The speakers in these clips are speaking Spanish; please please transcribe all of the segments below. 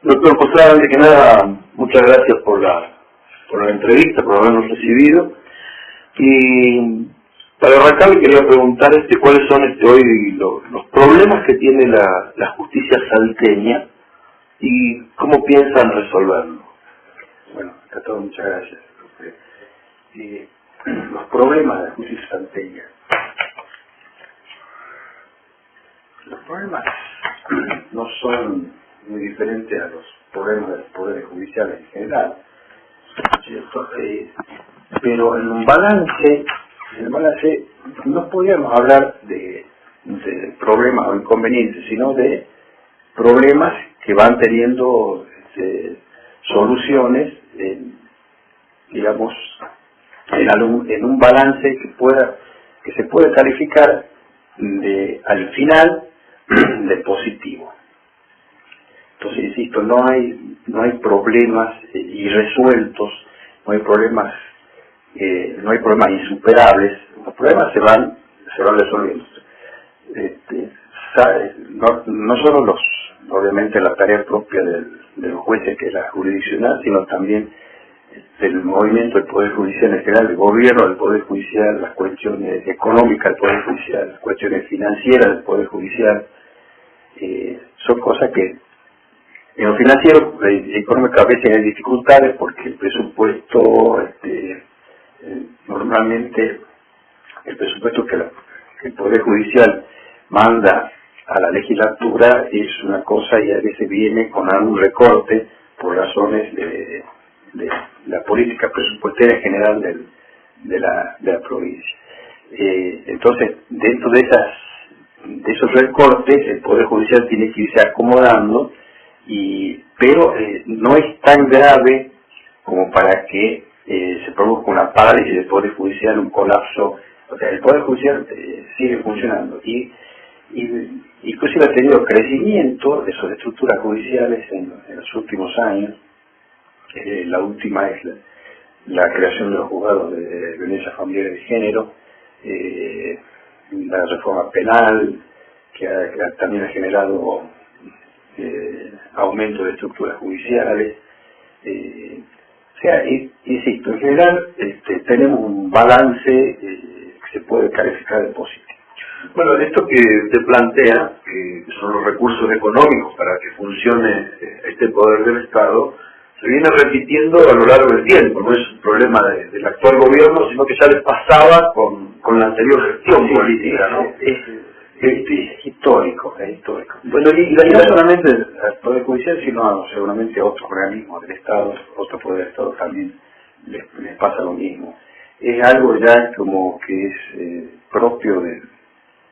Doctor Posada, antes que nada, muchas gracias por la entrevista, por habernos recibido. Y para arrancar, quería preguntar cuáles son hoy los problemas que tiene la justicia salteña y cómo piensan resolverlo. Bueno, a todos muchas gracias. Los problemas de la justicia salteña. Los problemas no son muy diferentes a los problemas de los poderes judiciales en general, ¿cierto? Pero en el balance no podríamos hablar de problemas o inconvenientes, sino de problemas que van teniendo soluciones, digamos, en un balance que se puede calificar al final de positivo. Entonces, insisto, no hay problemas irresueltos, no hay problemas insuperables. Los problemas se van resolviendo. No solo obviamente la tarea propia de los jueces, que es la jurisdiccional, sino también del movimiento del Poder Judicial en general, el gobierno del Poder Judicial, las cuestiones económicas del Poder Judicial, las cuestiones financieras del Poder Judicial, son cosas que en lo financiero, económico, a veces hay dificultades porque el presupuesto, normalmente el presupuesto que el Poder Judicial manda a la legislatura es una cosa y a veces viene con algún recorte por razones de la política presupuestaria general de la provincia. Entonces, dentro de esos recortes, el Poder Judicial tiene que irse acomodando, pero no es tan grave como para que se produzca una parálisis del Poder Judicial, un colapso. O sea, el Poder Judicial sigue funcionando y inclusive ha tenido crecimiento de sus estructuras judiciales en los últimos años. La última es la creación de los juzgados de violencia familiar y de género, la reforma penal, que también ha generado aumento de estructuras judiciales. O sea, insisto, en general tenemos un balance que se puede calificar de positivo. Bueno, esto que usted plantea, que son los recursos económicos para que funcione este poder del Estado, se viene repitiendo a lo largo del tiempo. No es un problema del actual gobierno, sino que ya les pasaba con la anterior gestión política, ¿no? Es histórico. Bueno, y no solamente al Poder Judicial, sino seguramente a otros organismos del Estado, otros poderes del Estado también les pasa lo mismo. Es algo ya como que es propio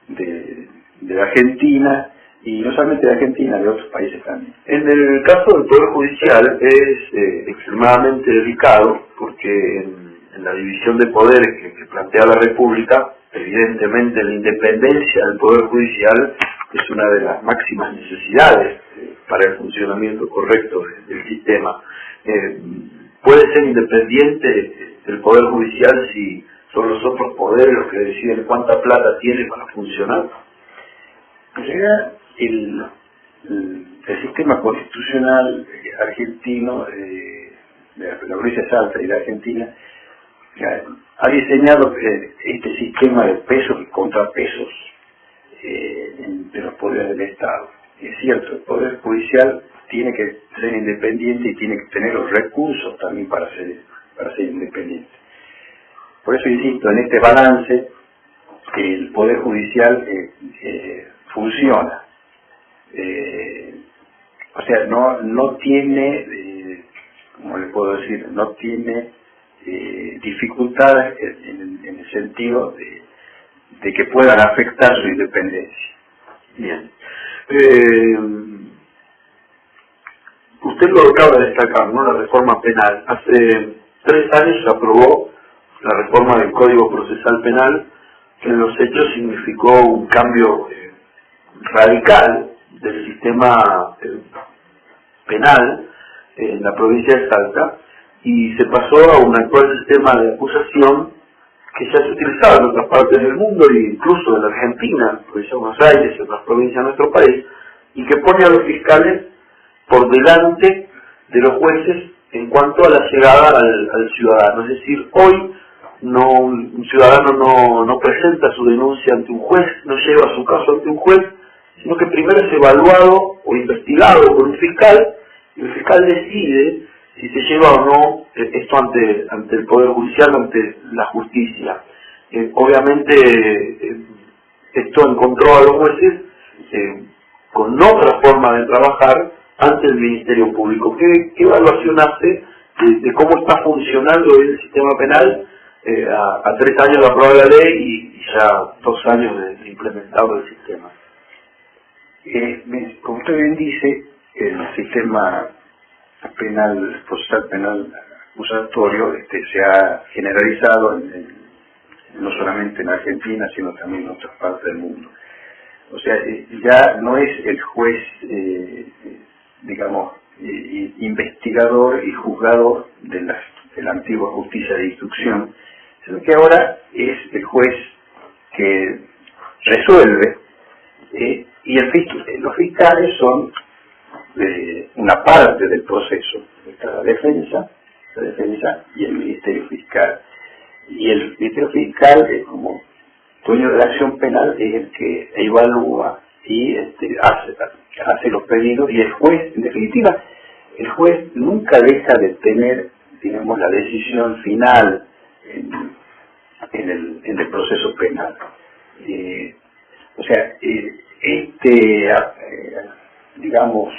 de Argentina, y no solamente de Argentina, de otros países también. En el caso del Poder Judicial es extremadamente delicado, porque en la división de poderes que plantea la República, evidentemente la independencia del Poder Judicial es una de las máximas necesidades para el funcionamiento correcto del sistema. ¿Puede ser independiente el Poder Judicial si son los otros poderes los que deciden cuánta plata tiene para funcionar? En realidad, el sistema constitucional argentino, de la provincia de Salta y de Argentina, ha diseñado este sistema de pesos y contrapesos de los poderes del Estado. Es cierto, el Poder Judicial tiene que ser independiente y tiene que tener los recursos también para ser independiente. Por eso insisto, en este balance, el Poder Judicial funciona. O sea, no tiene, ¿cómo le puedo decir? No tiene dificultades en el sentido de que puedan afectar su independencia. Bien. Usted lo acaba de destacar, ¿no? La reforma penal. Hace 3 años se aprobó la reforma del Código Procesal Penal, que en los hechos significó un cambio radical del sistema penal en la provincia de Salta, y se pasó a un actual sistema de acusación que ya se utilizaba en otras partes del mundo e incluso en la Argentina, provincia de Buenos Aires y otras provincias de nuestro país, y que pone a los fiscales por delante de los jueces en cuanto a la llegada al ciudadano. Es decir, hoy un ciudadano no presenta su denuncia ante un juez, no lleva su caso ante un juez, sino que primero es evaluado o investigado por un fiscal, y el fiscal decide si se lleva o no esto ante el Poder Judicial, ante la justicia. Obviamente esto encontró a los jueces con otra forma de trabajar ante el Ministerio Público. ¿Qué evaluación hace de cómo está funcionando hoy el sistema penal a 3 años de aprobar la ley y ya 2 años de implementado el sistema? Como usted bien dice, el sistema penal, procesal penal acusatorio se ha generalizado no solamente en Argentina, sino también en otras partes del mundo. O sea, ya no es el juez, digamos, investigador y juzgador de la antigua justicia de instrucción, sino que ahora es el juez que resuelve, y los fiscales son una parte del proceso. Está la defensa y el Ministerio Fiscal. Y el Ministerio Fiscal, como dueño de la acción penal, es el que evalúa y hace los pedidos, y el juez, en definitiva, el juez nunca deja de tener, digamos, la decisión final en el proceso penal. O sea, digamos,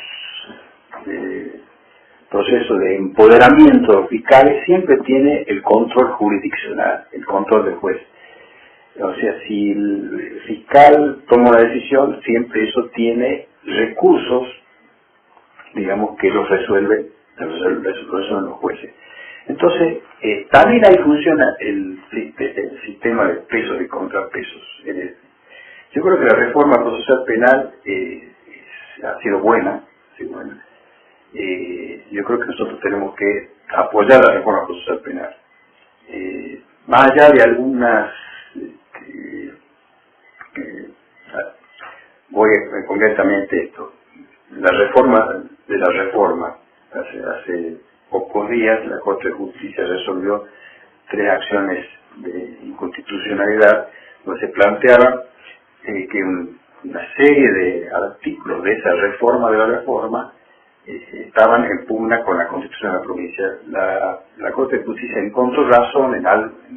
proceso de empoderamiento de los fiscales siempre tiene el control jurisdiccional, el control del juez. O sea, si el fiscal toma una decisión, siempre eso tiene recursos, digamos, que los resuelven los jueces. Entonces, también ahí funciona el sistema de pesos y contrapesos. Yo creo que la reforma procesal penal ha sido buena. Yo creo que nosotros tenemos que apoyar la reforma procesal penal. Más allá de algunas, voy concretamente esto, la reforma, hace pocos días la Corte de Justicia resolvió 3 acciones de inconstitucionalidad, donde se planteaba que una serie de artículos de esa reforma de la reforma estaban en pugna con la Constitución de la provincia. La Corte de Justicia encontró razón en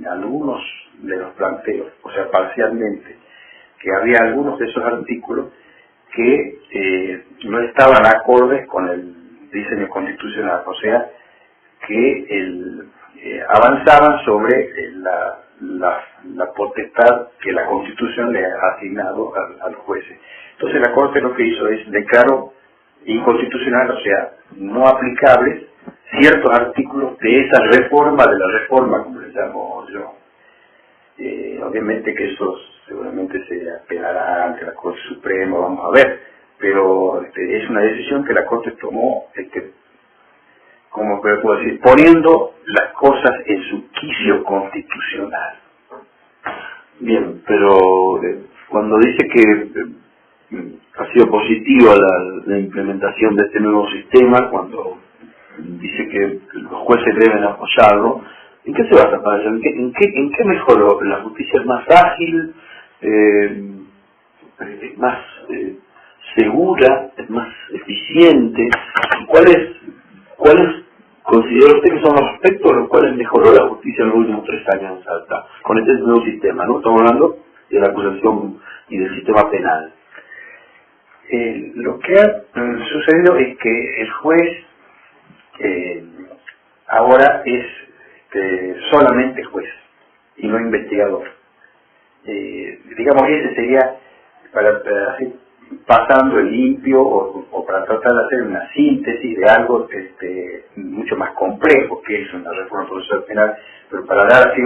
algunos de los planteos, o sea, parcialmente, que había algunos de esos artículos que no estaban acordes con el diseño constitucional, o sea, que avanzaban sobre la potestad que la Constitución le ha asignado a los jueces. Entonces la Corte lo que hizo es declaró inconstitucional, o sea, no aplicables, ciertos artículos de esa reforma, como le llamo yo. Obviamente que eso seguramente se apelará ante la Corte Suprema, vamos a ver, pero es una decisión que la Corte tomó, como puedo decir, poniendo las cosas en su quicio constitucional. Bien, pero cuando dice que ha sido positiva la implementación de este nuevo sistema, cuando dice que los jueces deben apoyarlo, ¿en qué se basa para eso? ¿En qué mejoró? ¿La justicia es más ágil, es más segura, es más eficiente? ¿Cuáles considera usted que son los aspectos en los cuales mejoró la justicia en los últimos 3 años en Salta, con este nuevo sistema, ¿no? Estamos hablando de la acusación y del sistema penal. Lo que ha sucedido es que el juez ahora es solamente juez y no investigador. Digamos, ese sería así, pasando el limpio o para tratar de hacer una síntesis de algo mucho más complejo que es una reforma procesal penal, pero para dar así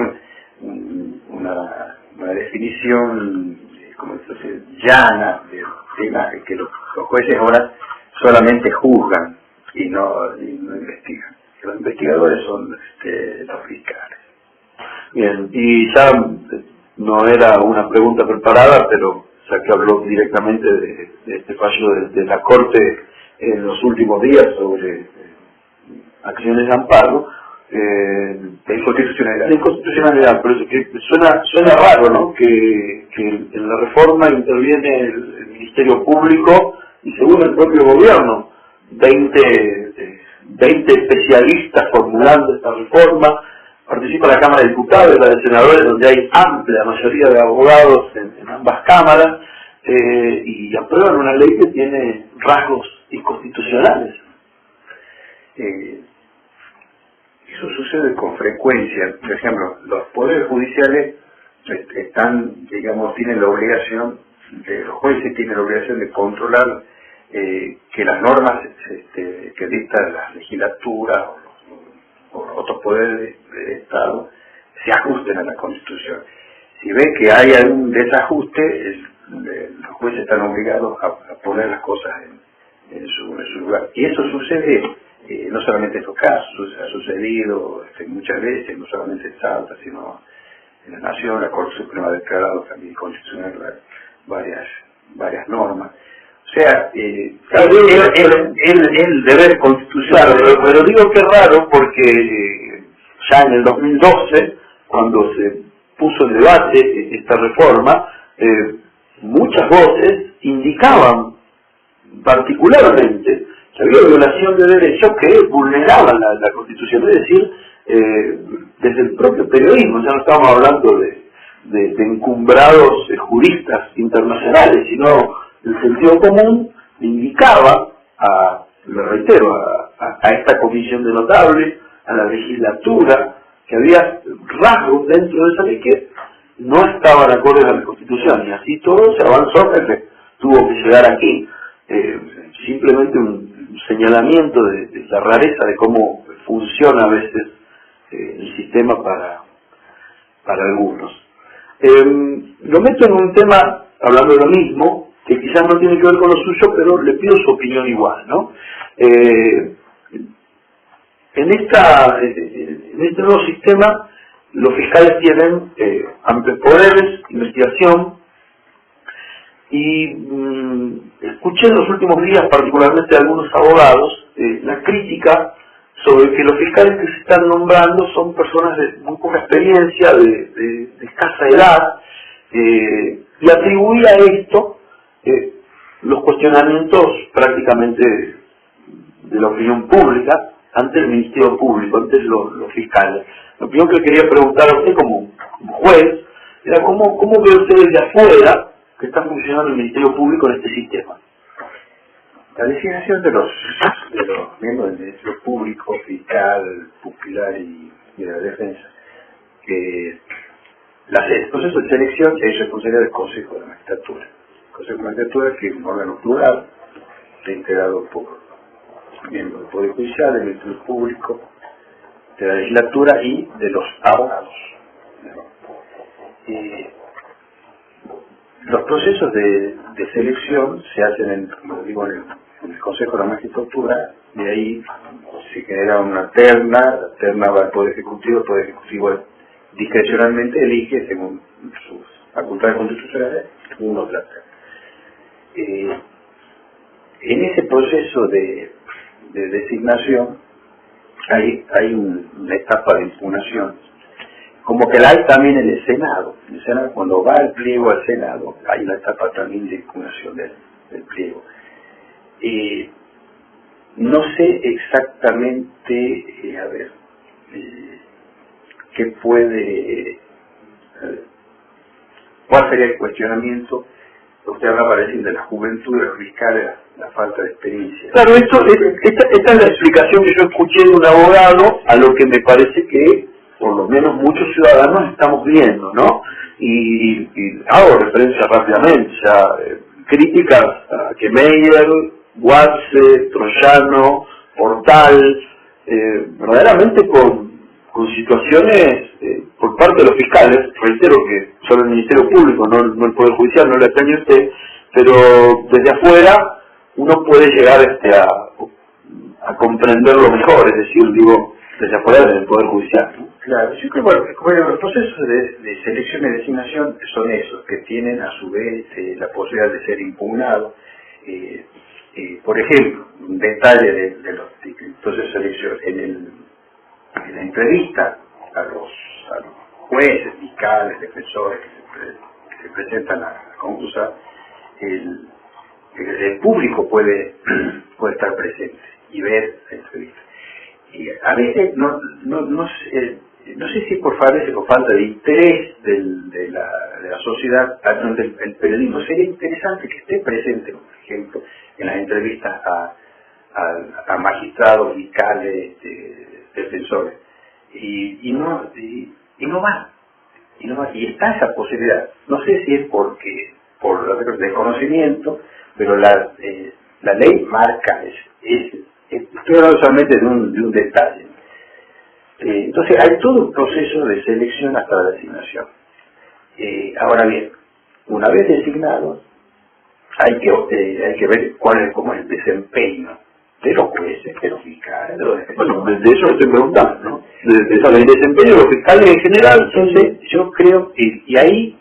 una definición como llana de que los jueces ahora solamente juzgan y no investigan. Los investigadores son los fiscales. Bien, y ya no era una pregunta preparada, pero ya que habló directamente de este fallo de la Corte en los últimos días sobre acciones de amparo, de inconstitucionalidad. De inconstitucionalidad, pero es que suena raro, ¿no? Que en la reforma interviene el Ministerio Público y según el propio gobierno, 20 especialistas formulando esta reforma, participa la Cámara de Diputados y la de Senadores, donde hay amplia mayoría de abogados en ambas cámaras, y aprueban una ley que tiene rasgos inconstitucionales. Eso sucede con frecuencia. Por ejemplo, los poderes judiciales tienen la obligación, los jueces tienen la obligación de controlar que las normas que dicta la legislatura o otros poderes del Estado se ajusten a la Constitución. Si ven que hay algún desajuste, los jueces están obligados a poner las cosas en su lugar. Y eso sucede no solamente en estos casos, ha sucedido muchas veces, no solamente en Salta, sino en la Nación. La Corte Suprema ha declarado también constitucional varias normas. O sea, el deber constitucional. Pero digo que es raro porque ya en el 2012, cuando se puso en debate esta reforma, muchas voces indicaban particularmente que había violación de derechos que vulneraban la Constitución, es decir, desde el propio periodismo. Ya no estamos hablando de encumbrados juristas internacionales, sino el sentido común indicaba, lo reitero, a esta comisión de notables, a la legislatura, que había rasgos dentro de esa ley que no estaban acordes a la Constitución, y así todo se avanzó hasta que tuvo que llegar aquí. Simplemente un señalamiento de la rareza de cómo funciona a veces el sistema para algunos. Lo meto en un tema, hablando de lo mismo, que quizás no tiene que ver con lo suyo, pero le pido su opinión igual, ¿no? En este nuevo sistema, los fiscales tienen amplios poderes, investigación, y escuché en los últimos días, particularmente de algunos abogados, la crítica sobre que los fiscales que se están nombrando son personas de muy poca experiencia, de escasa edad, y atribuía a esto los cuestionamientos prácticamente de la opinión pública ante el Ministerio Público, ante los fiscales. Lo primero que quería preguntar a usted como juez era cómo ve usted desde afuera que está funcionando el Ministerio Público en este sistema. La designación de los miembros del Ministerio Público, fiscal, pupilar y de la defensa, el proceso de selección es responsabilidad del Consejo de la Magistratura. El Consejo de la Magistratura, que es un órgano plural, integrado por miembros del Poder Judicial, del Ministerio Público, de la Legislatura y de los abogados. Los procesos de selección se hacen, como digo, en el Consejo de la Magistratura, de ahí se genera una terna, la terna va al Poder Ejecutivo, el Poder Ejecutivo discrecionalmente elige, según sus facultades constitucionales, uno de la terna. En ese proceso de designación hay una etapa de impugnación, como que la hay también en el Senado. En el Senado, cuando va el pliego al Senado, hay una etapa también de impugnación del pliego. No sé exactamente, qué puede, cuál sería el cuestionamiento. Usted hablaba recién de la juventud de los fiscales, la falta de experiencia. Claro, esta es la explicación que yo escuché de un abogado, a lo que me parece que por lo menos muchos ciudadanos estamos viendo, ¿no? Y hago referencia rápidamente, críticas a que Meyer, Watse, Troyano, Portal, verdaderamente con situaciones por parte de los fiscales. Reitero que solo el Ministerio Público, no el Poder Judicial, no le atañe a usted, pero desde afuera uno puede llegar a comprenderlo mejor, es decir, digo, desde afuera del Poder Judicial, ¿no? Claro, yo creo que bueno, los procesos de selección y designación son esos, que tienen a su vez la posibilidad de ser impugnados. Por ejemplo, un detalle de los procesos de selección, en la entrevista a los jueces, fiscales, defensores que se presentan a concursar, el público puede estar presente y ver la entrevista. Y a veces no sé si por falta de interés de la sociedad ante el periodismo. Sería interesante que esté presente, por ejemplo, en las entrevistas a magistrados, fiscales, defensores, y no va. Y está esa posibilidad. No sé si es por desconocimiento, pero la ley marca, estoy hablando solamente de un detalle. Entonces hay todo un proceso de selección hasta la designación. Ahora bien, una vez designado, hay que ver cómo es el desempeño de los jueces, de los fiscales, de los defensores. Bueno, de eso estoy preguntando, ¿no? Del desempeño de los fiscales en general. Entonces, yo creo que, y ahí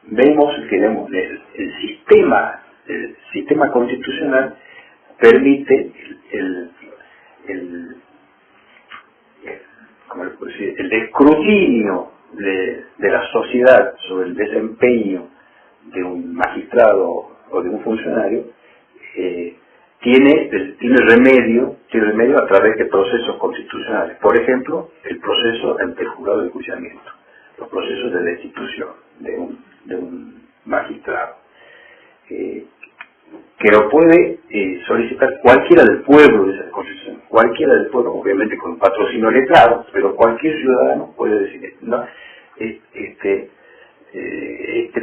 vemos que el sistema constitucional permite el escrutinio de la sociedad sobre el desempeño de un magistrado o de un funcionario. Tiene remedio a través de procesos constitucionales. Por ejemplo, el proceso ante el jurado de enjuiciamiento, los procesos de destitución de un magistrado, que lo puede solicitar cualquiera del pueblo de esa constitución, cualquiera del pueblo, obviamente con un patrocinio letrado, pero cualquier ciudadano puede decir, ¿no? Este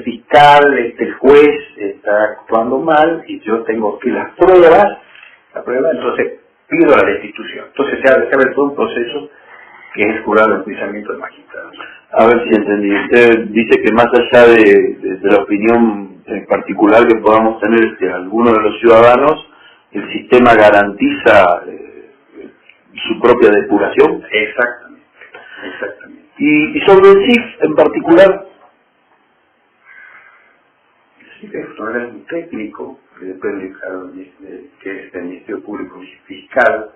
fiscal, el juez está actuando mal y yo tengo aquí la prueba, entonces pido la destitución. Entonces se abre todo un proceso que es el jurado de enjuiciamiento del magistrado. A ver si entendí. Usted dice que más allá de la opinión en particular que podamos tener algunos de los ciudadanos, el sistema garantiza su propia depuración. Exactamente. Y sobre el CIF en particular, es un organismo técnico que depende que es del Ministerio Público y Fiscal.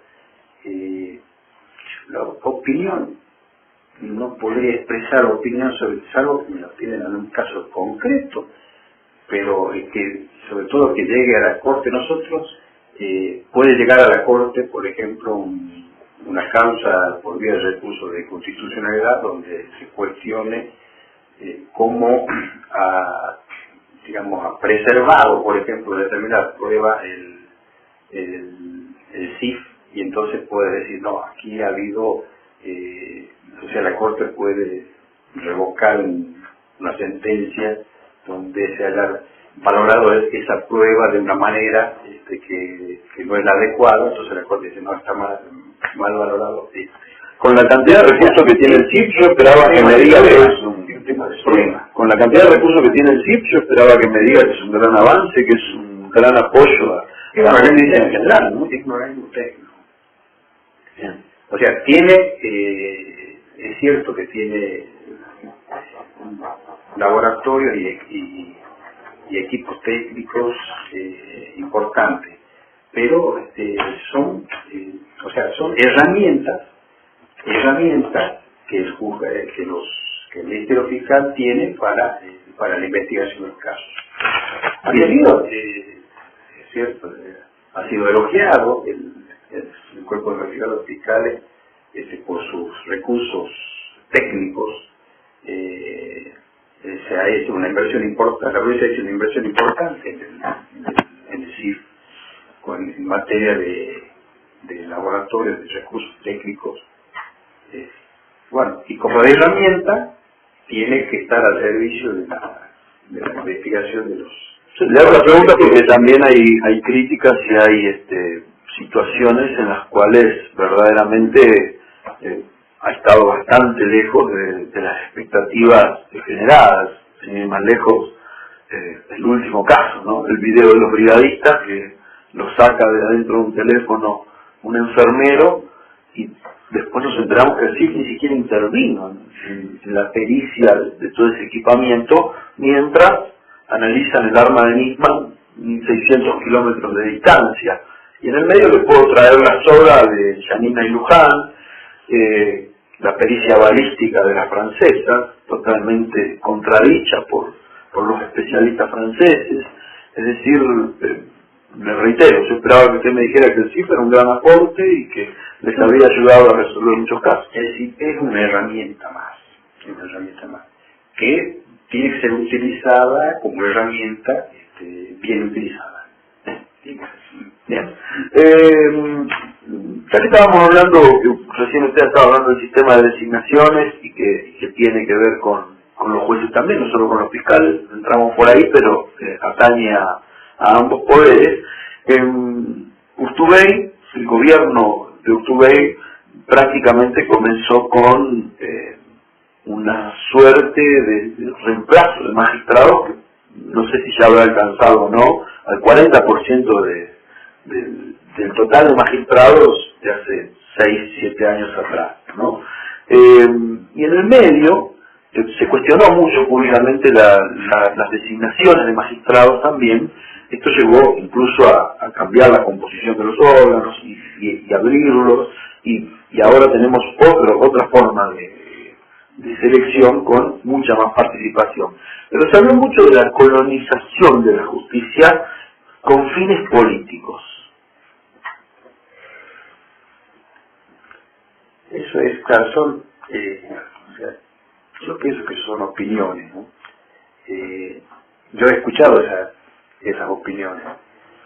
La opinión, no podría expresar opinión sobre salvo que me lo tienen en un caso concreto, pero que sobre todo que llegue a la Corte. Nosotros puede llegar a la Corte, por ejemplo, una causa por vía de recurso de constitucionalidad donde se cuestione cómo ha preservado, por ejemplo, determinada prueba el CIF, y entonces puede decir, no, aquí ha habido, la Corte puede revocar una sentencia donde se haya valorado esa prueba de una manera que no es la adecuada, entonces la Corte dice, no, está mal valorado. Con la cantidad de recursos que tiene el CIF, yo esperaba que me diga que es un problema. Con la cantidad de recursos que tiene el CIF, yo esperaba que me diga que es un gran avance, que es un gran apoyo a la justicia en general, ¿no? Es un organismo técnico. O sea, es cierto que tiene un laboratorio y equipos técnicos importantes, pero son herramientas que el Ministerio Fiscal tiene para la investigación de los casos. Es cierto, ha sido elogiado el Cuerpo de Investigadores Fiscales por sus recursos técnicos. Se ha hecho una inversión importante, la provincia ha hecho una inversión importante en el CIF en materia de laboratorios, de recursos técnicos. Y como herramienta tiene que estar al servicio de la investigación de los... Le hago la pregunta porque también hay críticas y hay situaciones en las cuales verdaderamente ha estado bastante lejos de las expectativas generadas. Sin ir más lejos, el último caso, ¿no? El video de los brigadistas que lo saca de adentro de un teléfono un enfermero y después nos enteramos que el CIF ni siquiera intervino en la pericia de todo ese equipamiento, mientras analizan el arma de Nisman 1.600 kilómetros de distancia. Y en el medio les puedo traer la soga de Janina y Luján, la pericia balística de la francesa, totalmente contradicha por los especialistas franceses. Es decir, me reitero, yo esperaba que usted me dijera que el CIF era un gran aporte y que les habría ayudado a resolver muchos casos. Es decir, es una herramienta más, que tiene que ser utilizada como herramienta bien utilizada. Bien. Ya que estábamos hablando, recién usted estaba hablando del sistema de designaciones y que tiene que ver con los jueces también, no solo con los fiscales, entramos por ahí, pero atañe a ambos poderes. Urtubey, el gobierno de Urtubey prácticamente comenzó con una suerte de reemplazo de magistrados, que no sé si ya habrá alcanzado o no, al 40% del total de magistrados de hace 6, 7 años atrás, ¿no? Y en el medio se cuestionó mucho públicamente las designaciones de magistrados también. Esto llevó incluso a cambiar la composición de los órganos y abrirlos, y ahora tenemos otra forma de selección con mucha más participación. Pero se habló mucho de la colonización de la justicia con fines políticos. Eso es, claro, yo pienso que son opiniones, ¿no? Yo he escuchado esas opiniones.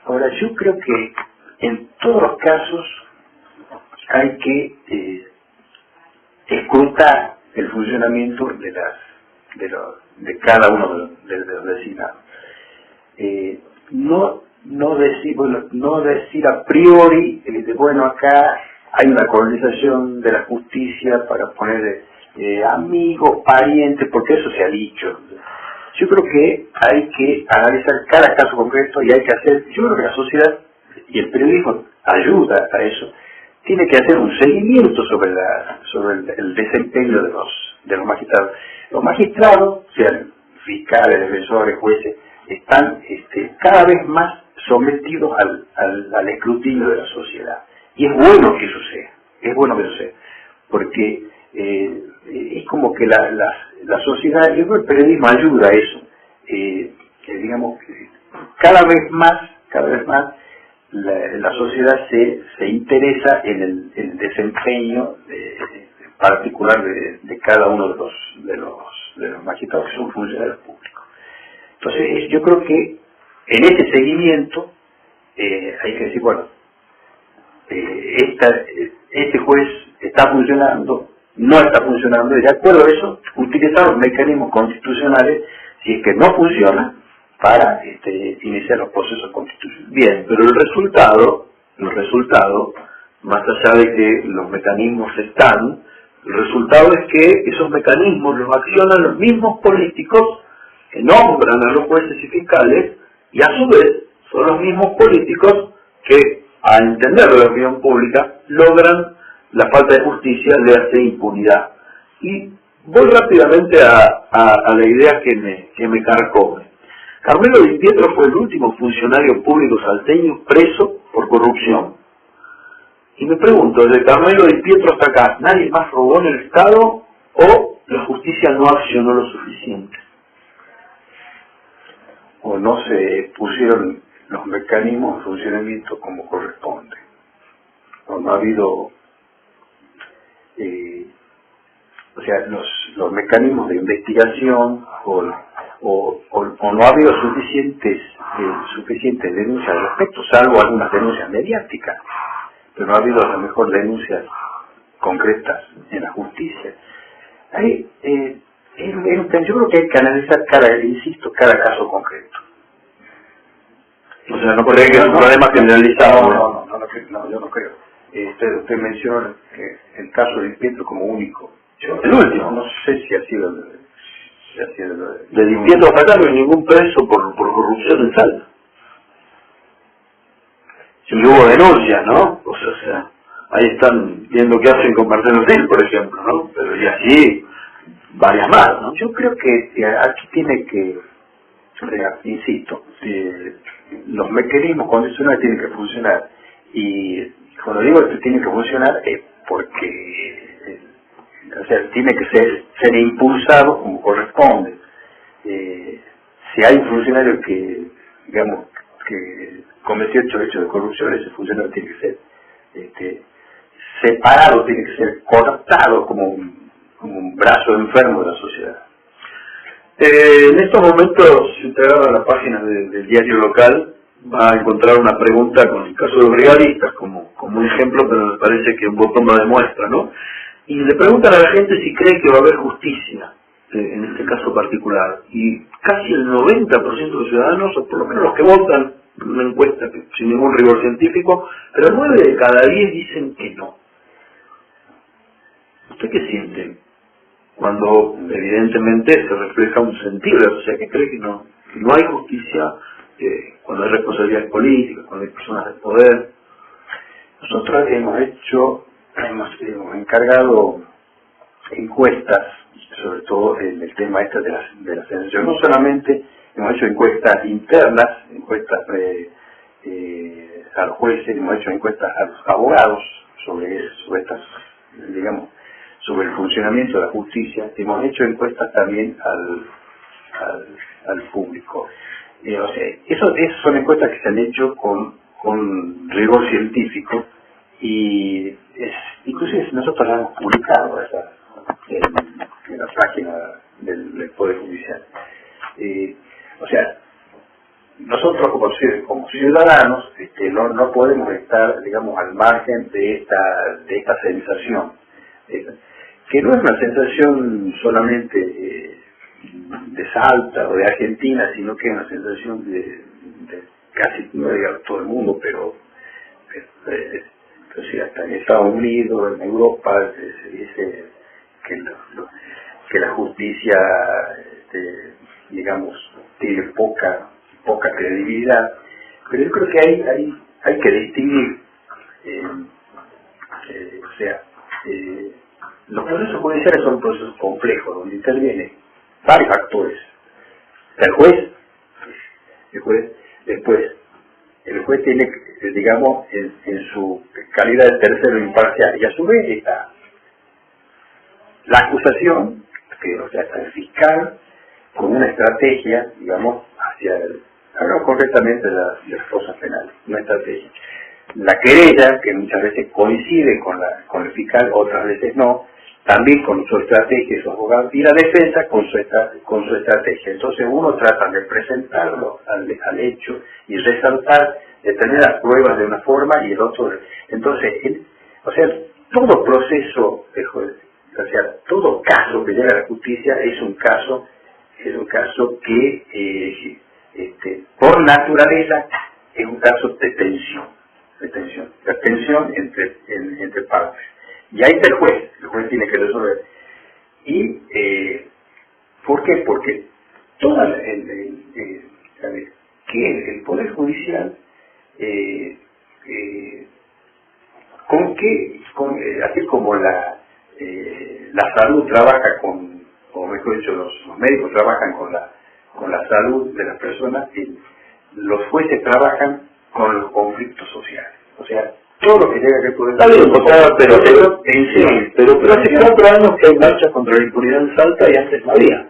Ahora, yo creo que en todos los casos hay que escrutar el funcionamiento de cada uno de los designados. No decir a priori, bueno, acá hay una colonización de la justicia para poner amigos, parientes, porque eso se ha dicho. Yo creo que hay que analizar cada caso concreto y hay que hacer, yo creo que la sociedad y el periodismo ayuda a eso, tiene que hacer un seguimiento sobre el desempeño de los magistrados. Los magistrados, sean fiscales, defensores, jueces, están cada vez más sometidos al escrutinio de la sociedad. Y es bueno que eso sea, porque es como que la sociedad, yo creo que el periodismo ayuda a eso, digamos, cada vez más la sociedad se interesa en el desempeño particular de cada uno de los magistrados que son funcionarios públicos. Entonces yo creo que en ese seguimiento hay que decir, bueno, este juez está funcionando, no está funcionando, y de acuerdo a eso, utilizar los mecanismos constitucionales, si es que no funciona, para iniciar los procesos constitucionales. Bien, pero el resultado, más allá de que los mecanismos están, el resultado es que esos mecanismos los accionan los mismos políticos que nombran a los jueces y fiscales, y a su vez son los mismos políticos que, a entender la opinión pública, logran la falta de justicia, le hace impunidad. Y voy rápidamente a la idea que me carcome. Carmelo Di Pietro fue el último funcionario público salteño preso por corrupción. Y me pregunto, desde Carmelo Di Pietro hasta acá, ¿nadie más robó en el Estado o la justicia no accionó lo suficiente? O no se pusieron los mecanismos de funcionamiento como corresponde. O no ha habido, los mecanismos de investigación o no ha habido suficientes denuncias al respecto, salvo algunas denuncias mediáticas, pero no ha habido a lo mejor denuncias concretas en la justicia. Yo creo que hay que analizar cada caso concreto. O sea, no cree que es un problema generalizado. No, yo no creo. Usted mencionó el caso de Di Pietro como único. El último. No sé si ha sido de Di Pietro hasta acá no hay ningún preso por corrupción en Salta. Si hubo denuncias, ¿no? O sea, ahí están viendo qué hacen con Marcelo Sil, por ejemplo, ¿no? Pero y así varias más, ¿no? Yo creo que aquí tiene que, insisto, los mecanismos condicionales tienen que funcionar. Y cuando digo que tiene que funcionar es porque o sea, tiene que ser impulsado como corresponde. Si hay un funcionario que, digamos, que cometió hechos de corrupción, ese funcionario tiene que ser separado, tiene que ser cortado como un brazo enfermo de la sociedad. En estos momentos, si usted agarra la página del diario local, va a encontrar una pregunta con el caso de los brigadistas como un ejemplo, pero me parece que un botón lo demuestra, ¿no? Y le preguntan a la gente si cree que va a haber justicia en este caso particular. Y casi el 90% de los ciudadanos, o por lo menos los que votan, una encuesta sin ningún rigor científico, pero 9 de cada 10 dicen que no. ¿Usted qué siente cuando evidentemente se refleja un sentido de la sociedad que cree que no hay justicia, cuando hay responsabilidades políticas, cuando hay personas de poder? Nosotros hemos encargado encuestas, sobre todo en el tema de la sensación. No solamente hemos hecho encuestas internas, encuestas a los jueces, hemos hecho encuestas a los abogados sobre estas, digamos, sobre el funcionamiento de la justicia. Hemos hecho encuestas también al público. O sea, esas son encuestas que se han hecho con rigor científico y inclusive nosotros las hemos publicado en la página del Poder Judicial. O sea, nosotros como ciudadanos no podemos estar, digamos, al margen de esta sensación, que no es una sensación solamente de Salta o de Argentina, sino que es una sensación de casi, no digamos todo el mundo, pero hasta en Estados Unidos, en Europa, se dice que la justicia, digamos, tiene poca credibilidad. Pero yo creo que hay que distinguir, o sea, los procesos judiciales son procesos complejos, donde intervienen varios actores. El juez, después, el juez tiene, digamos, en su calidad de tercero imparcial, y a su vez está la acusación, o sea, está el fiscal, con una estrategia, digamos, hablamos concretamente de las cosas penales, una estrategia. La querella, que muchas veces coincide con el fiscal, otras veces no, también con su estrategia, su abogado, y la defensa con su estrategia. Entonces uno trata de presentarlo al hecho y resaltar determinadas pruebas de una forma y el otro. Entonces, o sea, todo proceso, o sea, todo caso que llega a la justicia es un caso que por naturaleza es un caso de tensión, la tensión entre partes. Y ahí está el juez tiene que resolver. ¿Y por qué? Porque el Poder Judicial, así como la salud trabaja o mejor dicho, los médicos trabajan con la salud de las personas, los jueces trabajan con los conflictos sociales. O sea, todo lo que llega a que puede pero hace 4 años que hay marchas contra la impunidad en Salta y antes no había.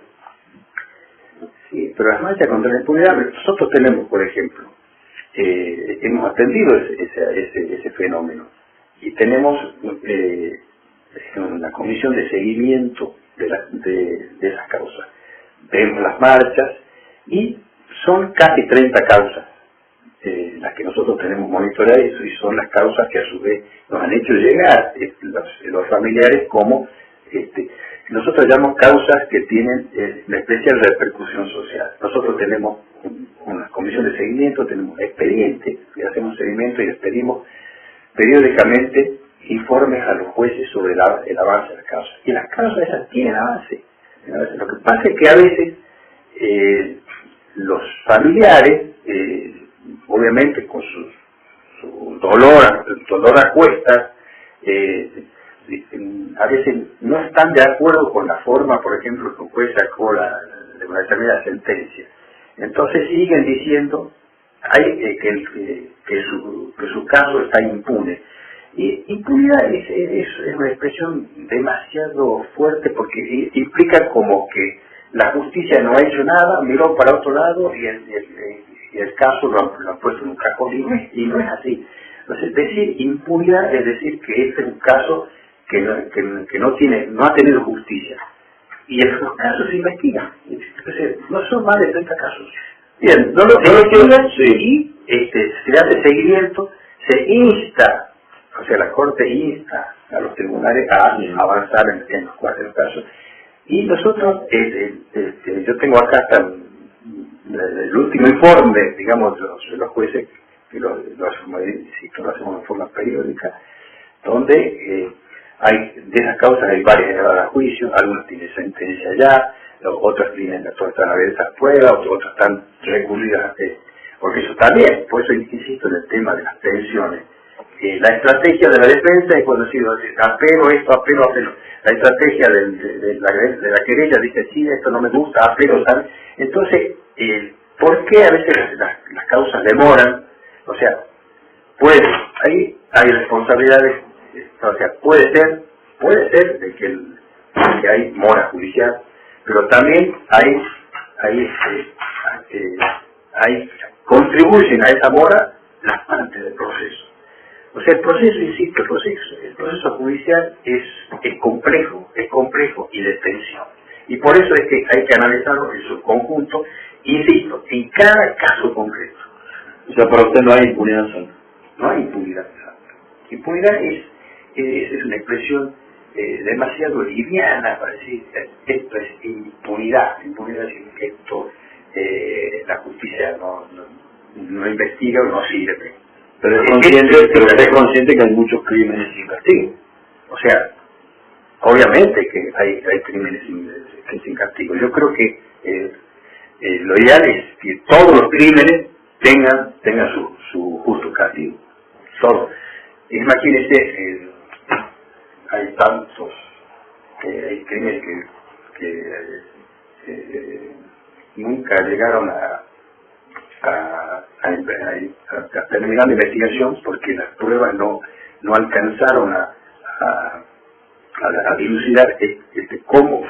Sí, pero las marchas contra la impunidad, nosotros tenemos, por ejemplo, hemos atendido ese fenómeno y tenemos una comisión de seguimiento de esas causas. Vemos las marchas y son casi 30 causas las que nosotros tenemos monitoreadas y son las causas que a su vez nos han hecho llegar los familiares como nosotros llamamos causas que tienen una especial repercusión social. Nosotros tenemos una comisión de seguimiento, tenemos expedientes, le hacemos seguimiento y les pedimos periódicamente informes a los jueces sobre el avance de las causas. Y las causas esas tienen avance. Lo que pasa es que a veces los familiares, obviamente con su dolor a cuestas, a veces no están de acuerdo con la forma, por ejemplo, que un juez sacó de una determinada sentencia. Entonces siguen diciendo que su caso está impune. Y impunidad es una expresión demasiado fuerte porque implica como que la justicia no ha hecho nada, miró para otro lado y el caso lo han puesto en un cajón y no es así. Entonces, decir impunidad es decir que este es un caso que no ha tenido justicia. Y esos casos se investigan. Entonces, no son más de 30 casos. Bien, no lo tienen, sí. Y se hace seguimiento, se insta, o sea, la Corte insta a los tribunales a avanzar en los 4 casos. Y nosotros, yo tengo acá hasta el último informe, digamos, de los jueces, que lo hacemos en forma periódica, donde de esas causas hay varias llevadas a juicio, algunas tienen sentencia ya, otras están abiertas a prueba, otras están recurridas, porque eso está bien, por eso insisto en el tema de las pensiones. La estrategia de la defensa es conocida, apelo. La estrategia de la querella dice, sí, esto no me gusta, apelo, ¿sabes? Entonces, ¿por qué a veces las causas demoran? O sea, ahí hay responsabilidades, o sea, puede ser de que hay mora judicial, pero también contribuyen a esa mora las partes del proceso. O sea, el proceso, insisto, el proceso judicial es complejo y de tensión. Y por eso es que hay que analizarlo en su conjunto, insisto, en cada caso concreto. O sea, para usted no hay impunidad sana. No hay impunidad sana. Impunidad es una expresión demasiado liviana para decir esto es impunidad. Impunidad significa que esto la justicia no investiga o no sirve. Pero usted es consciente que hay muchos crímenes sin castigo. O sea, obviamente que hay crímenes sin castigo. Yo creo que lo ideal es que todos los crímenes tengan su justo castigo. Todos. Imagínese, hay tantos, hay crímenes que nunca llegaron a terminar la investigación porque las pruebas no alcanzaron a dilucidar cómo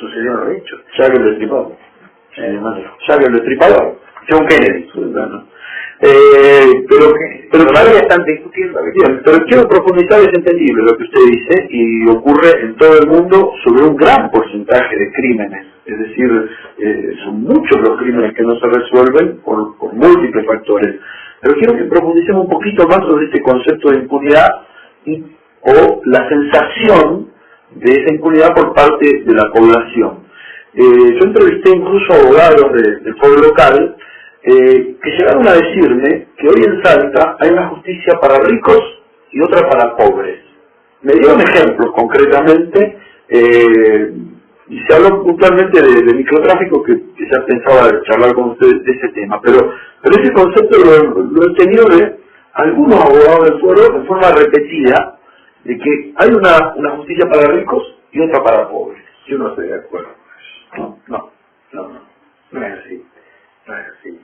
sucedieron los hechos. Chávez el Destripador. Chávez el Destripador. John Kennedy. Pero todavía están discutiendo. Bien, pero quiero profundizar, es entendible lo que usted dice y ocurre en todo el mundo sobre un gran porcentaje de crímenes. Es decir, son muchos los crímenes que no se resuelven por múltiples factores. Pero quiero que profundicemos un poquito más sobre este concepto de impunidad o la sensación de esa impunidad por parte de la población. Yo entrevisté incluso abogados del pueblo local que llegaron a decirme que hoy en Salta hay una justicia para ricos y otra para pobres. Me dieron ejemplos concretamente, y se habló puntualmente de microtráfico, que ya pensaba charlar con ustedes de ese tema, pero ese concepto lo he tenido de algunos abogados del pueblo en forma repetida, de que hay una justicia para ricos y otra para pobres. Yo no estoy de acuerdo con eso. No es así. No es así.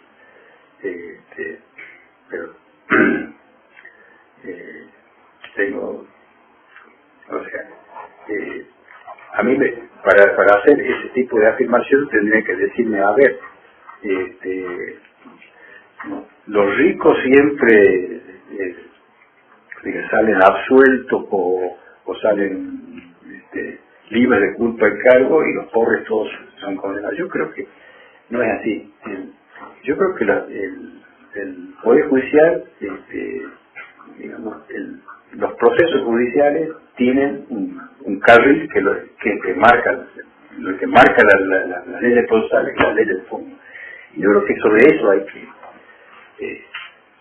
Pero tengo, o sea, a mí para hacer ese tipo de afirmación tendría que decirme, a ver, los ricos siempre salen absueltos o salen libres de culpa y cargo, y los pobres todos son condenados. Yo creo que no es así. Yo creo que el Poder Judicial, digamos, los procesos judiciales tienen un carril que marca la ley de procesales y la ley del fondo. Y yo creo que sobre eso hay que,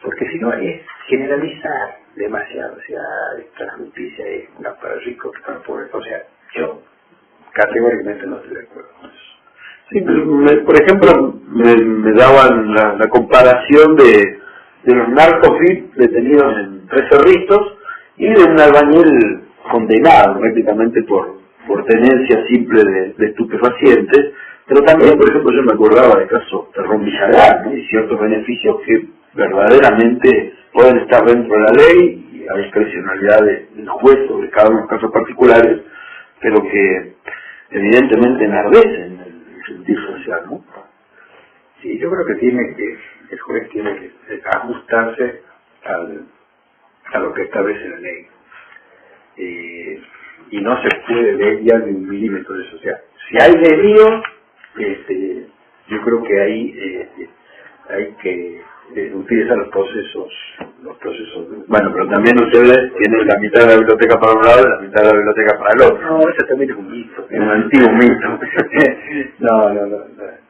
porque si no es generalizar demasiado, o sea, esta justicia es una para ricos, para pobres. O sea, yo categóricamente no estoy de acuerdo con eso. Sí, por ejemplo, me daban la comparación de los narcos detenidos 3 cerritos, y de un albañil condenado prácticamente por tenencia simple de estupefacientes, pero también, por ejemplo, yo me acordaba del caso de Ron Villagrán, ¿no? Y ciertos beneficios que verdaderamente pueden estar dentro de la ley y a discrecionalidad del juez sobre cada uno de los casos particulares, pero que evidentemente enardecen el sentir social, ¿no? Sí, yo creo que el juez tiene que ajustarse a lo que establece la ley. Y no se puede desviar de 1 milímetro de eso. O sea, si hay desvío, yo creo que ahí hay que utilizar los procesos. Bueno, pero también ustedes tienen la mitad de la biblioteca para un lado y la mitad de la biblioteca para el otro. No, eso también es un mito. Es un antiguo mito.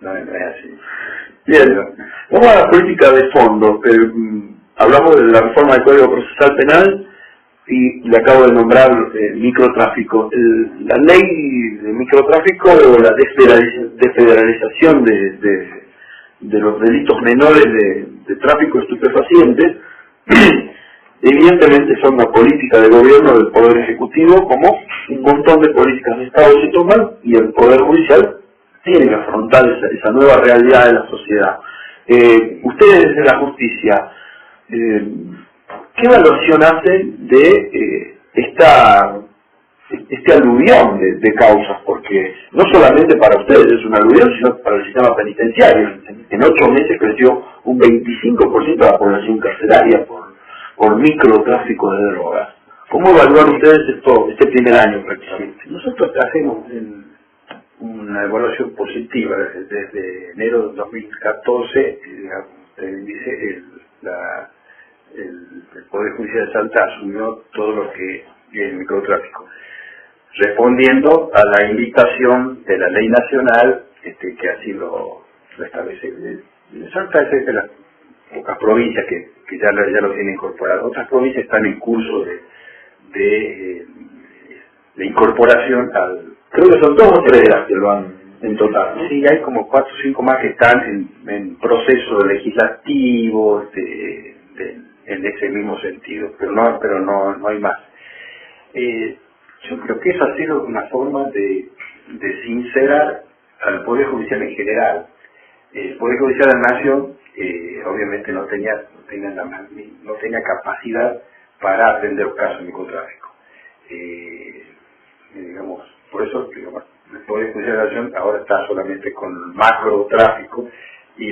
No es así. Bien, vamos a la política de fondo. Hablamos de la reforma del Código Procesal Penal y le acabo de nombrar microtráfico. La ley de microtráfico o la desfederalización de los delitos menores de tráfico de estupefacientes evidentemente son una política de gobierno del Poder Ejecutivo, como un montón de políticas de Estado se toman, y el Poder Judicial tiene que afrontar esa nueva realidad de la sociedad. Ustedes desde la justicia, ¿qué evaluación hacen de este aluvión de causas? Porque no solamente para ustedes es un aluvión, sino para el sistema penitenciario. En 8 meses creció un 25% de la población carcelaria por microtráfico de drogas. ¿Cómo evalúan ustedes este primer año prácticamente? Nosotros hacemos una evaluación positiva desde enero de 2014, dice el Poder Judicial de Salta asumió todo lo que es el microtráfico, respondiendo a la invitación de la ley nacional que así lo establece. Salta es de las pocas provincias que ya lo tienen incorporado. Otras provincias están en curso de incorporación al... Creo que son 2 o 3 las que lo han en total, ¿no? Sí, hay como 4 o 5 más que están en proceso legislativo en ese mismo sentido, pero no hay más. Yo creo que eso ha sido una forma de sincerar al Poder Judicial en general. El Poder Judicial de la Nación obviamente no tenía capacidad para atender casos de microtráfico. Por eso el Poder Judicial de la Nación ahora está solamente con el macrotráfico y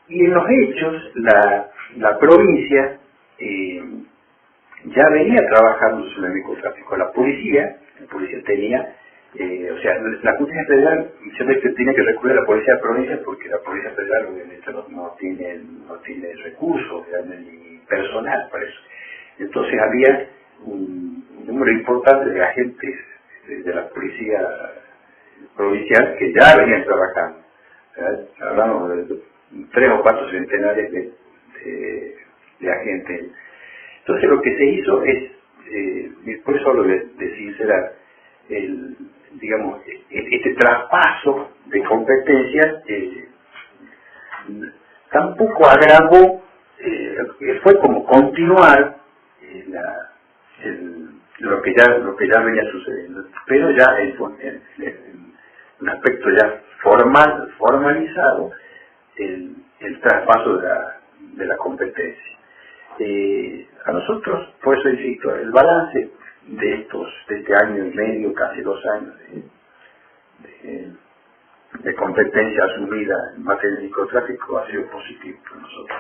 en los hechos la provincia ya venía trabajando sobre el microtráfico. La policía tenía, la justicia federal siempre tiene que recurrir a la policía de provincia porque la policía federal obviamente no tiene recursos ni personal para eso. Entonces había un número importante de agentes de la policía provincial que ya venían trabajando. Hablamos de 3 o 4 centenares de agentes. Entonces lo que se hizo es, después solo de sincerar, este traspaso de competencias tampoco agravó, fue como continuar lo que ya venía sucediendo, pero ya en un aspecto ya formalizado el traspaso de la competencia. A nosotros, por eso insisto, el balance de este año y medio, casi 2 años de competencia asumida en materia de microtráfico ha sido positivo para nosotros.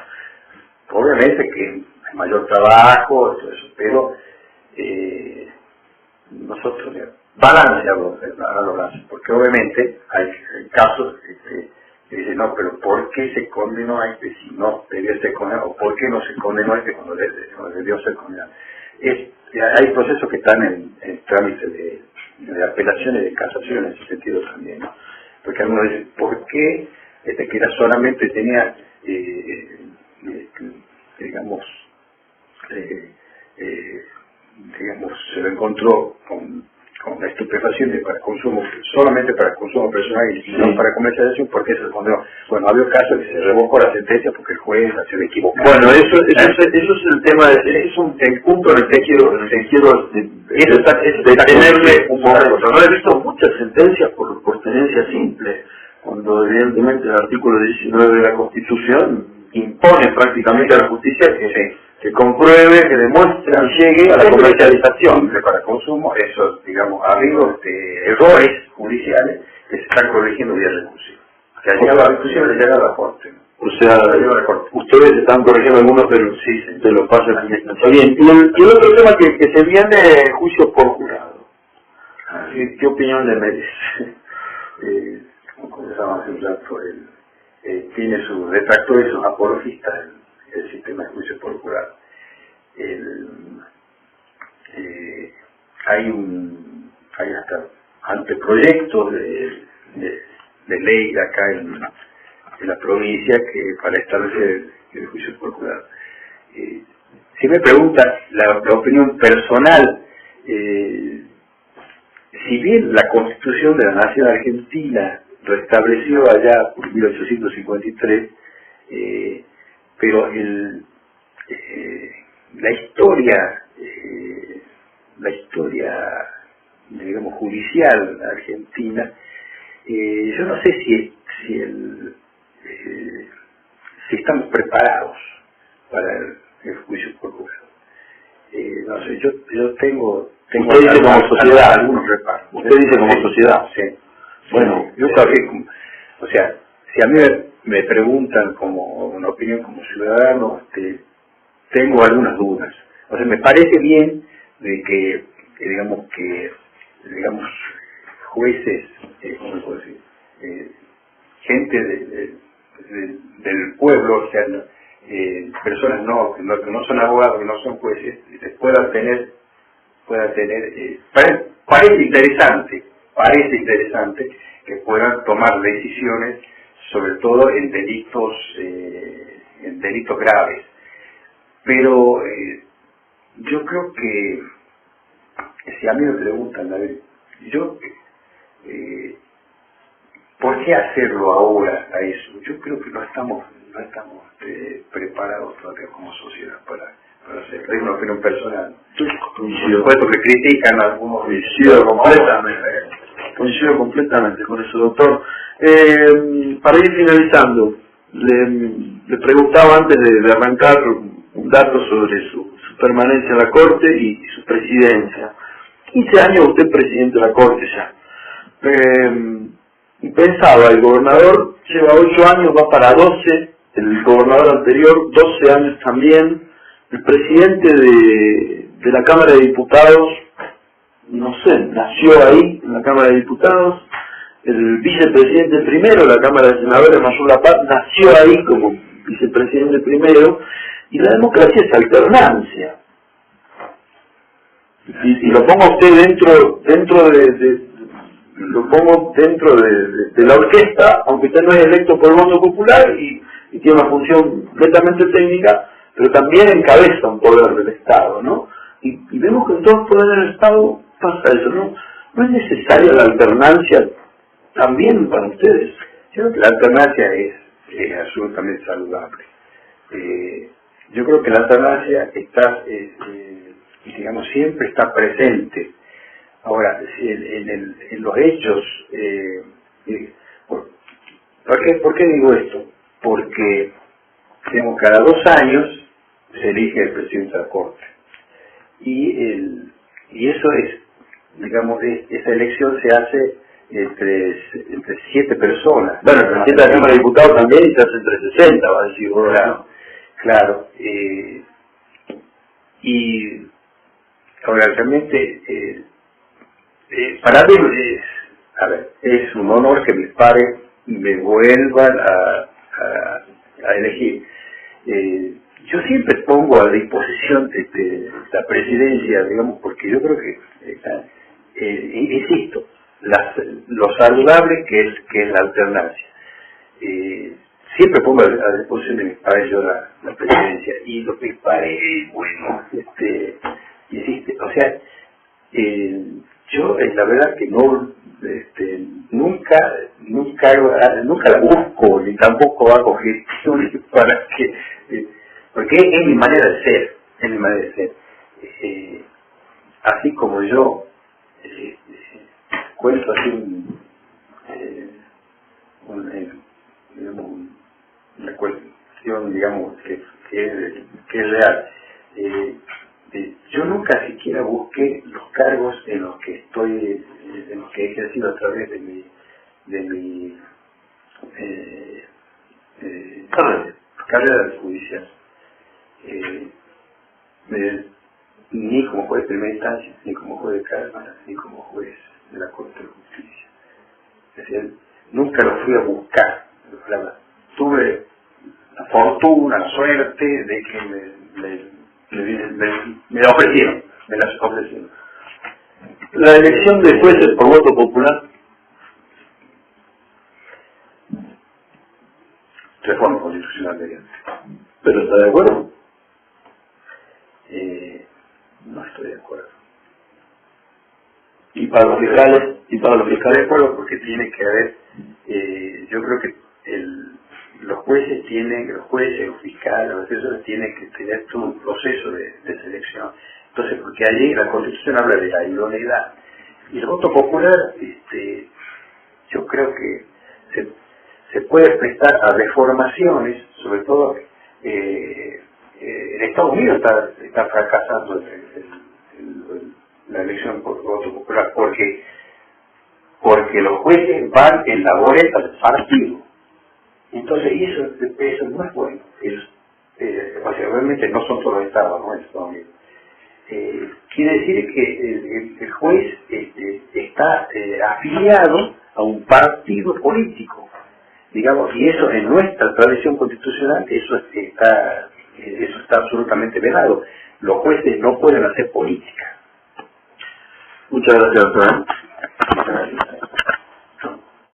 Obviamente que hay mayor trabajo, todo eso, pero nosotros balanceamos porque obviamente hay casos que dicen, no, pero ¿por qué se condenó a este si no debió ser condenado? ¿O por qué no se condenó a este cuando debió ser condenado? Hay procesos que están en trámite de apelación y de casación en ese sentido también, ¿no? Porque algunos dicen, ¿por qué que era solamente tenía, se lo encontró con estupefacientes estupefacientes para consumo, solamente para consumo personal y no para comercialización, porque eso es cuando, bueno, había casos que se revocó la sentencia porque el juez se había equivocado. Bueno, eso es el tema, es el punto en el que quiero detenerme un momento. No he visto muchas sentencias por tenencia simple, cuando evidentemente el artículo 19 de la Constitución impone prácticamente a la justicia que compruebe, que demuestre y llegue a la comercialización para consumo, eso, digamos, ha habido errores judiciales que se están corrigiendo vía recursiva. Que ha llegado, inclusive le llega a la Corte. O sea, ustedes están corrigiendo algunos, pero sí, se lo pasan a la administración. Bien, y el otro tema que se viene, juicio por jurado. ¿Qué opinión le merece? Como conversábamos hace un rato, tiene sus detractores y sus apologistas el sistema de juicio por jurado. Hay hasta anteproyectos de ley acá en la provincia que para establecer el juicio por jurado. Si me pregunta la opinión personal, si bien la Constitución de la Nación Argentina lo estableció allá por 1853, pero la historia, digamos, judicial argentina, yo no sé si estamos preparados para el juicio por jurado. No sé, yo tengo usted dice como sociedad, algunos reparos. Usted dice como sociedad. Sí. Bueno, yo también, o sea, si a mí me preguntan como una opinión como ciudadano, tengo algunas dudas. O sea, me parece bien de que digamos, jueces, ¿cómo puedo decir? Gente del pueblo, o sea, personas que no son abogados, que no son jueces, puedan tener, parece interesante que puedan tomar decisiones, sobre todo en delitos graves. Pero yo creo que si a mí me preguntan, a ver, ¿por qué hacerlo ahora a eso? Yo creo que no estamos preparados todavía como sociedad para hacerlo. Es una opinión personal. Por supuesto que critican algunos. Coincido completamente con eso, doctor. Para ir finalizando, le preguntaba antes de arrancar un dato sobre su permanencia en la Corte y su presidencia. 15 años usted presidente de la Corte ya. Y pensaba, el gobernador lleva 8 años, va para 12, el gobernador anterior 12 años también, el presidente de la Cámara de Diputados, no sé, nació ahí, en la Cámara de Diputados, el vicepresidente primero de la Cámara de Senadores, Mayor La Paz, nació ahí como vicepresidente primero, y la democracia es alternancia. Y lo pongo a usted dentro de la orquesta, aunque usted no es electo por el voto popular y tiene una función completamente técnica, pero también encabeza un poder del Estado, ¿no? Y vemos que en todo el poder del Estado pasa eso, ¿no? ¿No es necesaria la alternancia también para ustedes? Yo creo que la alternancia es absolutamente saludable. Yo creo que la alternancia digamos, siempre está presente. Ahora, en los hechos, ¿por qué digo esto? Porque, digamos, cada 2 años se elige el presidente de la Corte. Y eso es, digamos, esa elección se hace entre 7 personas. Bueno, el presidente de la Cámara de Diputados también y se hace entre 60, va a decir. Claro. Y ahora, realmente, para mí es un honor que mis padres me vuelvan a elegir. Yo siempre pongo a disposición la presidencia, digamos, porque yo creo que, insisto, lo saludable que es la alternancia. Siempre pongo a disposición de mis padres yo la presidencia, y lo que mis padres, bueno, insiste, o sea, Yo la verdad que no, nunca la busco, ni tampoco hago gestiones para que, porque es mi manera de ser, así como yo cuento así una cuestión, digamos, que es real. Yo nunca siquiera busqué los cargos en los que he ejercido a través de mi carrera judicial. Ni como juez de primera instancia, ni como juez de cámara, ni como juez de la Corte de Justicia. Es decir, nunca lo fui a buscar. Tuve la fortuna, la suerte de que me la ofrecieron, me las ofrecieron. La elección de jueces por voto popular. Reforma constitucional mediante. ¿Pero está de acuerdo? No estoy de acuerdo. ¿Y para los fiscales? Estoy de acuerdo porque tiene que haber, yo creo que los jueces, los fiscales, los asesores tienen que tener todo un proceso de selección. Entonces, porque allí la Constitución habla de la idoneidad. Y el voto popular, yo creo que se puede prestar a reformaciones, sobre todo en Estados Unidos está fracasando la elección por voto popular, porque los jueces van en la boleta del partido. Entonces, eso no es bueno. Realmente no son todos los estados, ¿no? En Estados Unidos. Quiere decir que el juez está afiliado a un partido político, digamos, y eso en nuestra tradición constitucional eso está absolutamente vedado. Los jueces no pueden hacer política. Muchas gracias, doctora. Muchas gracias.